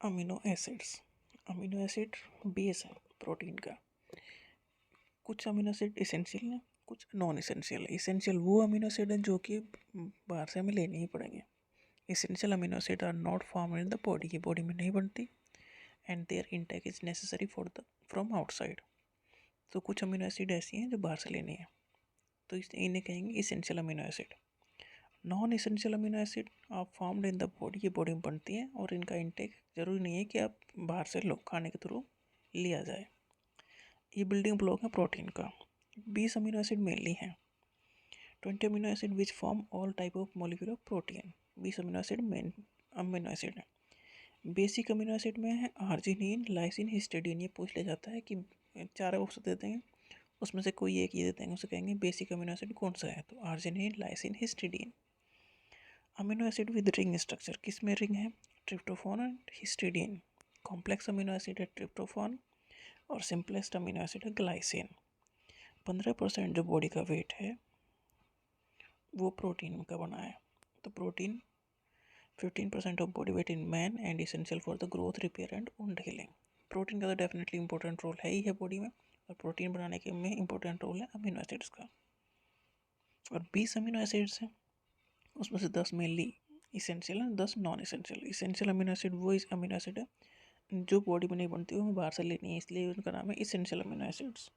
Amino acids. Amino acid base है protein का। कुछ अमीनो एसिड इसेंशियल हैं, कुछ नॉन इसेंशियल है। इसेंशियल वो अमीनो एसिड हैं जो कि बाहर से हमें लेने ही पड़ेंगे। Essential amino acid are not form in the body, ये बॉडी में नहीं बनती। And their intake is necessary for the from outside. तो कुछ अमीनो एसिड ऐसी हैं जो बाहर से लेनी है, तो इन्हें कहेंगे essential amino acid. Non essential amino acid आप फॉर्म्ड इन द बॉडी, ये बॉडी में बनती हैं और इनका इंटेक ज़रूरी नहीं है कि आप बाहर से लो खाने के थ्रू लिया जाए। ये बिल्डिंग ब्लॉक है प्रोटीन का। 20 अमीनो एसिड मेनली हैं। 20 amino acid which form all type of molecule of protein. 20 amino acid main amino acid है। बेसिक अमीनो एसिड में है आर्जिनिन, लाइसिन, हिस्टिडीन। ये पूछ लिया जाता है कि 4 ऑप्शन देते हैं, उसमें से कोई एक ये देते हैं, उसे कहेंगे बेसिक अमीनो एसिड कौन सा है, तो arginine, lysine, histidine. Amino acid with ring structure, किस में रिंग है, tryptophan and histidine. Complex amino acid है ट्रिप्टोफान और सिंपलेस्ट अमीनो एसिड है ग्लाइसिन। 15% जो बॉडी का वेट है वो प्रोटीन का बना है। तो protein 15% of body weight in man and essential for the growth, repair and wound healing. Protein का तो डेफिनेटली इंपॉर्टेंट रोल है ही है बॉडी में, और प्रोटीन बनाने के में इंपॉर्टेंट रोल है अमीनो एसिड्स का। और 20 अमीनो एसिड्स हैं, उसमें से 10 मेनली इसेंशियल है, 10 non essential. Essential amino acid वो अमीनो एसिड है जो बॉडी में नहीं बनती, वो हमें बाहर से लेनी है, इसलिए उनका नाम है इसेंशियल अमीनो एसिड्स।